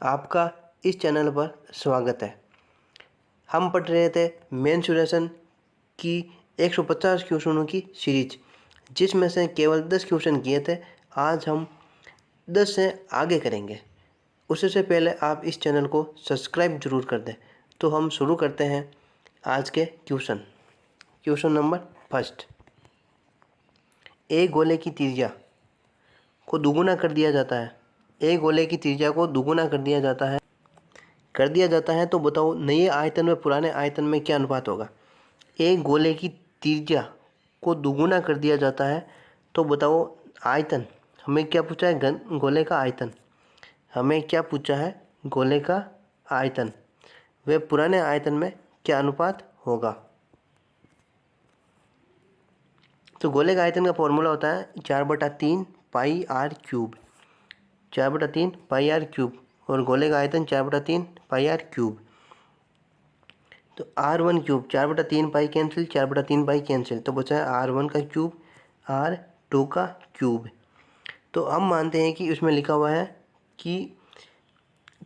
आपका इस चैनल पर स्वागत है। हम पढ़ रहे थे मेंसुरेशन की 150 क्वेश्चनों की सीरीज, जिसमें से केवल 10 क्वेश्चन किए थे। आज हम 10 से आगे करेंगे। उससे पहले आप इस चैनल को सब्सक्राइब जरूर कर दें। तो हम शुरू करते हैं आज के क्वेश्चन। क्वेश्चन नंबर फर्स्ट, एक गोले की त्रिज्या को दुगुना कर दिया जाता है। एक गोले की त्रिज्या को दुगुना कर दिया जाता है तो बताओ नए आयतन में पुराने आयतन में क्या अनुपात होगा। एक गोले की त्रिज्या को दुगुना कर दिया जाता है तो बताओ आयतन, हमें क्या पूछा है, गोले का आयतन। हमें क्या पूछा है, गोले का आयतन। वह पुराने आयतन में क्या अनुपात होगा। तो गोले का आयतन का फॉर्मूला होता है 4/3 pi R cube. 4/3 pi R cube और गोले का आयतन 4/3 पाई आर क्यूब। तो R1 cube 4/3 pi cancel, 4/3 pi cancel, तो बचा है R1 का क्यूब, R2 का क्यूब। तो हम मानते हैं कि उसमें लिखा हुआ है कि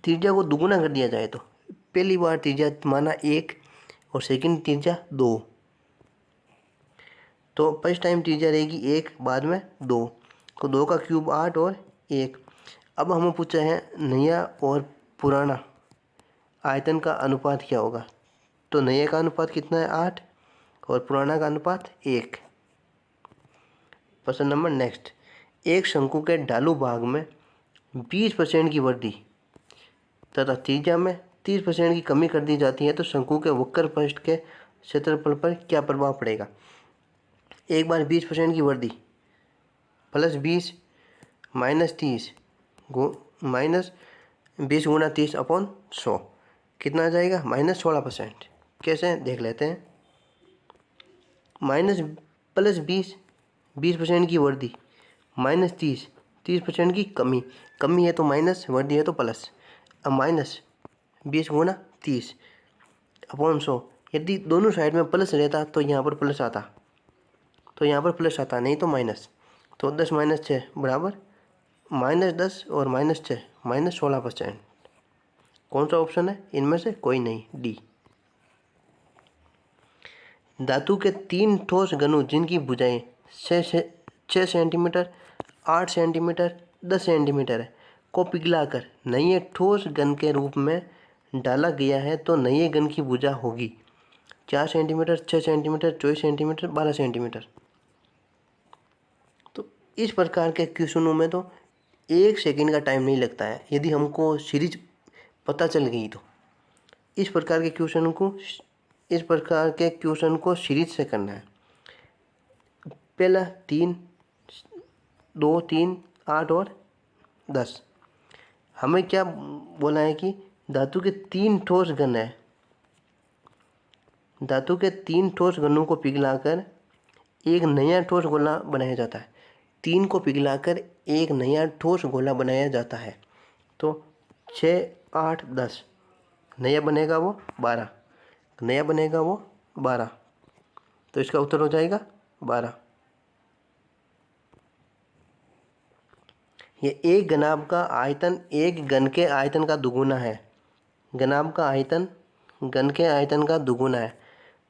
त्रिज्या को दुगुना कर दिया जाए। तो पहली बार त्रिज्या माना 1 और सेकंड त्रिज्या 2। तो फर्स्ट टाइम त्रिज्या रहेगी 1, बाद में 2। तो 2 का क्यूब 8 और 1। अब हमें पूछा है नया और पुराना आयतन का अनुपात क्या होगा। तो नए का अनुपात कितना है, 8, और पुराना का अनुपात 1। प्रश्न नंबर नेक्स्ट, एक शंकु के ढालू भाग में 20% की वृद्धि तथा त्रिज्या में 30% की कमी कर दी जाती है तो शंकु के वक्र पृष्ठ के क्षेत्रफल पर क्या प्रभाव पड़ेगा। एक बार 20% की वृद्धि +20 -30 -20 गुणा 30/100 कितना आ जाएगा, -16%। कैसे देख लेते हैं। +20 20% की वृद्धि, -30 30% की कमी। कमी है तो माइनस, वृद्धि है तो प्लस। अब -20 गुणा 30/100, यदि दोनों साइड में प्लस रहता तो यहाँ पर प्लस आता, नहीं तो माइनस। तो 10 - 6 बराबर -10 और -6 -16%। कौन सा ऑप्शन है इनमें से, कोई नहीं, डी। धातु के 3 ठोस घनों जिनकी भुजाएं 6 सेंटीमीटर, 8 सेंटीमीटर, 10 सेंटीमीटर है को पिघलाकर नए ठोस घन के रूप में डाला गया है तो नए घन की भुजा होगी 4 सेंटीमीटर, 6 सेंटीमीटर, 24 सेंटीमीटर, 12 सेंटीमीटर। तो इस प्रकार के क्वेश्चनों में तो 1 सेकंड का टाइम नहीं लगता है, यदि हमको सीरीज पता चल गई तो। इस प्रकार के क्वेश्चन को सीरीज से करना है। पहला 3, 2, 3, 8 और 10। हमें क्या बोला है कि धातु के 3 ठोस घन है, धातु के 3 ठोस घनों को पिघलाकर एक नया ठोस गोला बनाया जाता है। 3 को पिघलाकर एक नया ठोस गोला बनाया जाता है। तो 6, 8, 10, नया बनेगा वो 12, नया बनेगा वो 12। तो इसका उत्तर हो जाएगा 12। ये एक घनाभ का आयतन एक घन के आयतन का दुगुना है। घनाभ का आयतन घन के आयतन का दुगुना है।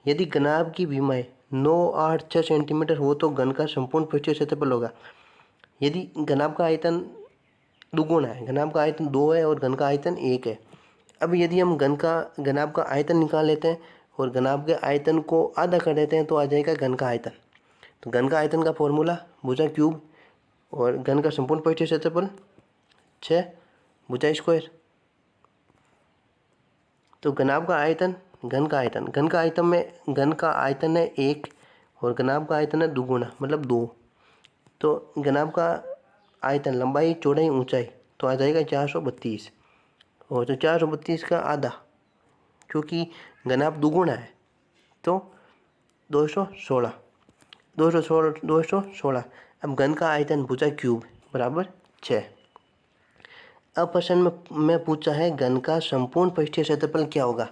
यदि घनाभ की विमाएं 9, 8, 6 सेंटीमीटर हो तो घन का संपूर्ण पृष्ठीय क्षेत्रफल होगा। यदि घनाभ का आयतन दुगुना है, घनाभ का आयतन 2 है और घन का आयतन 1 है। अब यदि हम घनाभ का आयतन निकाल लेते हैं और घनाभ के आयतन को आधा कर देते हैं तो आ जाएगा घन का आयतन। तो घन का आयतन का फॉर्मूला भुजा क्यूब और घन का संपूर्ण पृष्ठीय क्षेत्रफल 6 भुजा स्क्वायर। तो घनाभ का आयतन, घन का आयतन है 1 और घनाभ का आयतन है दुगुना मतलब 2। तो घनाभ का आयतन लंबाई, चौड़ाई, ऊंचाई तो आ जाएगा 432 और जो 432 का आधा, क्योंकि घनाभ दुगुना है तो 216। अब घन का आयतन भुजा क्यूब बराबर 6। अब प्रश्न में पूछा है घन का संपूर्ण पृष्ठीय क्षेत्रफल क्या होगा।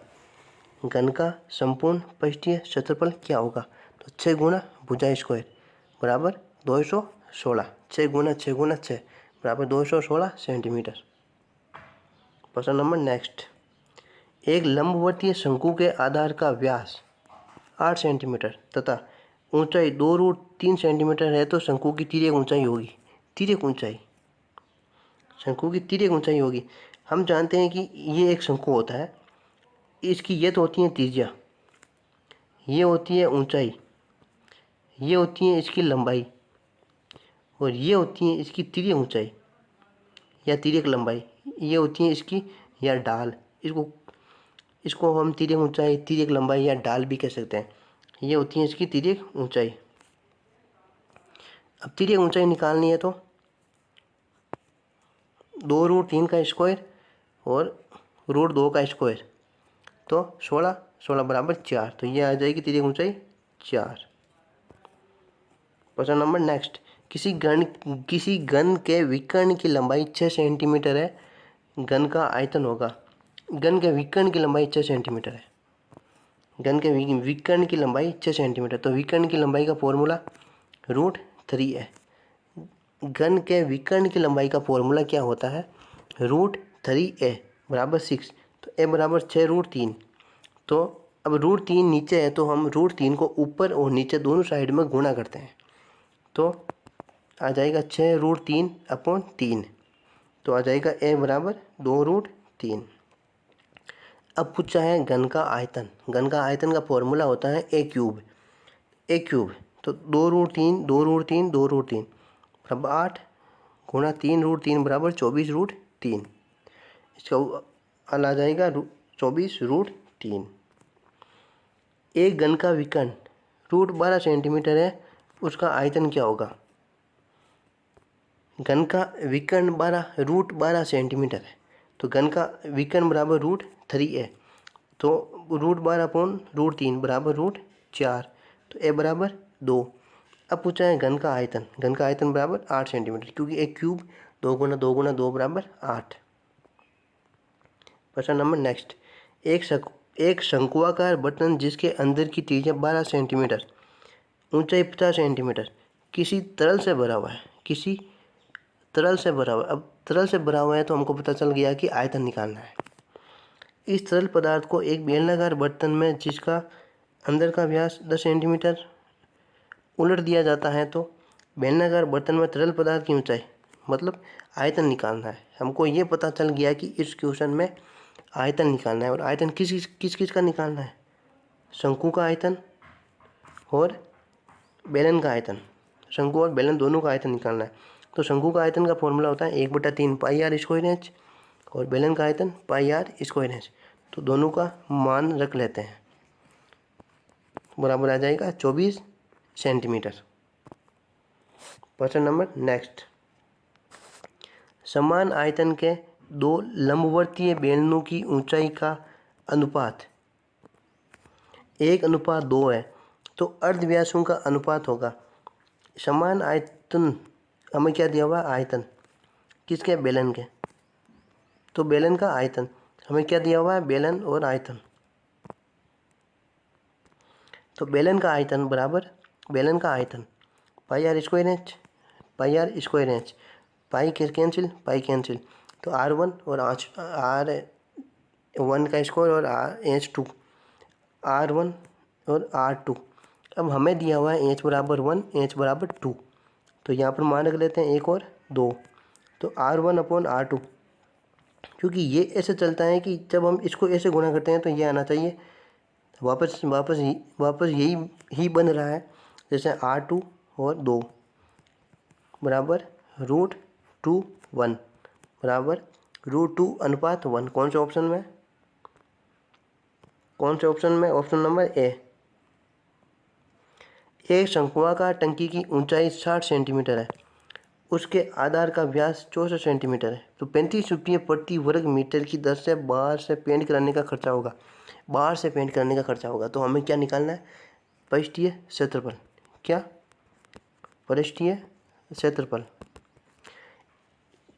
घन का संपूर्ण पृष्ठीय क्षेत्रफल क्या होगा। तो 6 गुणा भुजा स्क्वायर बराबर 216। 6 गुणा 6 गुणा 6 बराबर 216 सेंटीमीटर। क्वेश्चन नंबर नेक्स्ट, एक लंबवर्तीय शंकु के आधार का व्यास 8 सेंटीमीटर तथा ऊंचाई 2√3 सेंटीमीटर है तो शंकु की तिर्यक ऊंचाई होगी। तिर्यक ऊंचाई, शंकु की तिर्यक ऊंचाई होगी। हम जानते हैं कि ये एक शंकु होता है, इसकी ये तो होती है त्रिज्या, ये होती है ऊंचाई, ये होती है इसकी लंबाई और ये होती है इसकी तिर्यक ऊंचाई या तिर्यक लंबाई, ये होती है इसकी या ढाल। इसको हम तिर्यक ऊंचाई, तिर्यक लंबाई या ढाल भी कह सकते हैं। ये होती है इसकी तिर्यक ऊंचाई। अब तिर्यक ऊंचाई निकालनी है तो 2√3 का स्क्वायर और √2 का स्क्वायर, तो 16 बराबर 4, तो ये आ जाएगी तिर्यक ऊंचाई 4। क्वेश्चन नंबर नेक्स्ट, किसी घन के विकर्ण की लंबाई 6 सेंटीमीटर है, घन का आयतन होगा। घन के विकर्ण की लंबाई 6 सेंटीमीटर है, घन के विकर्ण की लंबाई 6 सेंटीमीटर, तो विकर्ण की लंबाई का फॉर्मूला √3 है। घन के विकर्ण की लंबाई का फॉर्मूला क्या होता है, √3a बराबर 6, तो a बराबर 6√3। तो अब √3 नीचे है तो हम √3 को ऊपर और नीचे दोनों साइड में गुणा करते हैं, तो आ जाएगा 6√3/3, तो आ जाएगा a बराबर 2√3। अब पूछा है घन का आयतन। घन का आयतन का फॉर्मूला होता है a क्यूब। तो 2√3 बराबर 8 गुणा 3√3 बराबर 24√3, इसका हल आ जाएगा 24√3। एक घन का विकर्ण √12 सेंटीमीटर है, उसका आयतन क्या होगा। घन का विकर्ण √12 सेंटीमीटर है, तो घन का विकर्ण बराबर √3 है, तो √12/√3 बराबर √4, तो a बराबर 2। अब पूछा है घन का आयतन। घन का आयतन बराबर 8 सेंटीमीटर, क्योंकि एक क्यूब 2 गुना 2 गुना 2 बराबर 8। क्वेश्चन नंबर नेक्स्ट, एक शंक्वाकार बर्तन जिसके अंदर की त्रिज्या 12 सेंटीमीटर, ऊंचाई 50 सेंटीमीटर, किसी तरल से भरा हुआ है। किसी तरल से भरा हुआ है। अब तरल से भरा हुआ है तो हमको पता चल गया कि आयतन निकालना है। इस तरल पदार्थ को एक बेलनाकार बर्तन में जिसका अंदर का व्यास 10 सेंटीमीटर उलट दिया जाता है, तो बेलनाकार बर्तन में तरल पदार्थ की ऊंचाई मतलब आयतन निकालना है। हमको ये पता चल गया कि इस क्वेश्चन में आयतन निकालना है, और आयतन किस का निकालना है, शंकु का आयतन और बेलन का आयतन। शंकु और बेलन दोनों का आयतन निकालना है। तो शंकु का आयतन का फॉर्मूला होता है 1/3 πr²h और बेलन का आयतन πr²h, तो दोनों का मान रख लेते हैं, बराबर आ जाएगा 24 सेंटीमीटर। क्वेश्चन नंबर नेक्स्ट, समान आयतन के दो लंबवर्तीय बेलनों की ऊंचाई का अनुपात 1:2 है, तो अर्धव्यासों का अनुपात होगा। समान आयतन हमें क्या दिया हुआ है, आयतन किसके, बेलन के, तो बेलन का आयतन हमें क्या दिया हुआ है, बेलन और आयतन, तो बेलन का आयतन बराबर बेलन का आयतन πr²h, पाई कैंसिल, तो r1 और r1 का स्क्वायर और h2, r1 और r2। अब हमें दिया हुआ है h बराबर 1, h बराबर 2, तो यहाँ पर मान रख लेते हैं 1 और 2, तो r1/r2, क्योंकि ये ऐसे चलता है कि जब हम इसको ऐसे गुणा करते हैं तो ये आना चाहिए, वापस यही बन रहा है, जैसे r2 और 2 बराबर √2/1 बराबर √2/1। कौन से ऑप्शन में, ऑप्शन नंबर ए। एक शंक्वाकार टंकी की ऊंचाई 60 सेंटीमीटर है, उसके आधार का व्यास 64 सेंटीमीटर है, तो 35 रुपये प्रति वर्ग मीटर की दर से बाहर से पेंट कराने का खर्चा होगा। तो हमें क्या निकालना है, पृष्ठीय क्षेत्रफल। क्या, पृष्ठीय क्षेत्रफल,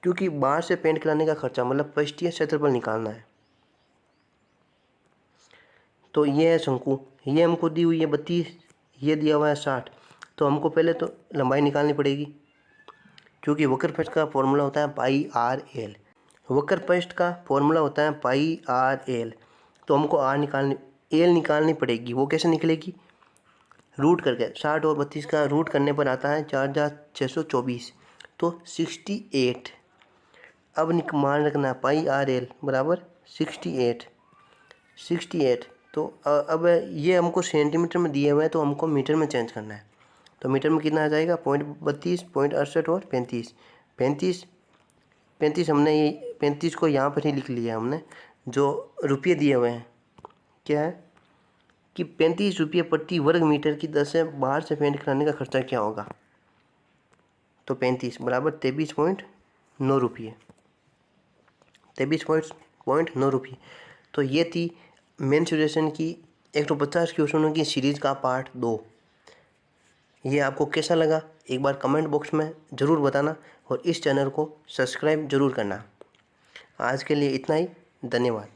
क्योंकि बाहर से पेंट कराने का खर्चा मतलब पृष्ठीय क्षेत्रफल निकालना है। तो ये है शंकु, ये हमको दी हुई है 32, ये दिया हुआ है 60, तो हमको पहले तो लंबाई निकालनी पड़ेगी, क्योंकि वक्रपथ का फॉर्मूला होता है πr_l। वक्र पृष्ठ का फॉर्मूला होता है पाई आर एल। तो हमको एल निकालनी पड़ेगी। वो कैसे निकलेगी? रूट करके 60 और 32 का रूट करने पर आता है 4,624 तो 68। अब मान रखना पाई आर एल बराबर 68। तो अब ये हमको सेंटीमीटर में दिए हुए हैं तो हमको मीटर में चेंज करना है। तो मीटर में कितना आ जाएगा? 0.32, 0.68 और 35 हमने ये 35 को यहाँ पर ही लिख लिया हमने। जो रुपये दिए हुए हैं क्या है कि 35 रुपये प्रति वर्ग मीटर की दर से बाहर से पेंट कराने का खर्चा क्या होगा? तो 35 बराबर 23.9 रुपये। 23.9 रुपये। तो ये थी मेंसुरेशन की 150 क्वेश्चनों की सीरीज़ का पार्ट 2। ये आपको कैसा लगा एक बार कमेंट बॉक्स में ज़रूर बताना और इस चैनल को सब्सक्राइब ज़रूर करना। आज के लिए इतना ही। धन्यवाद।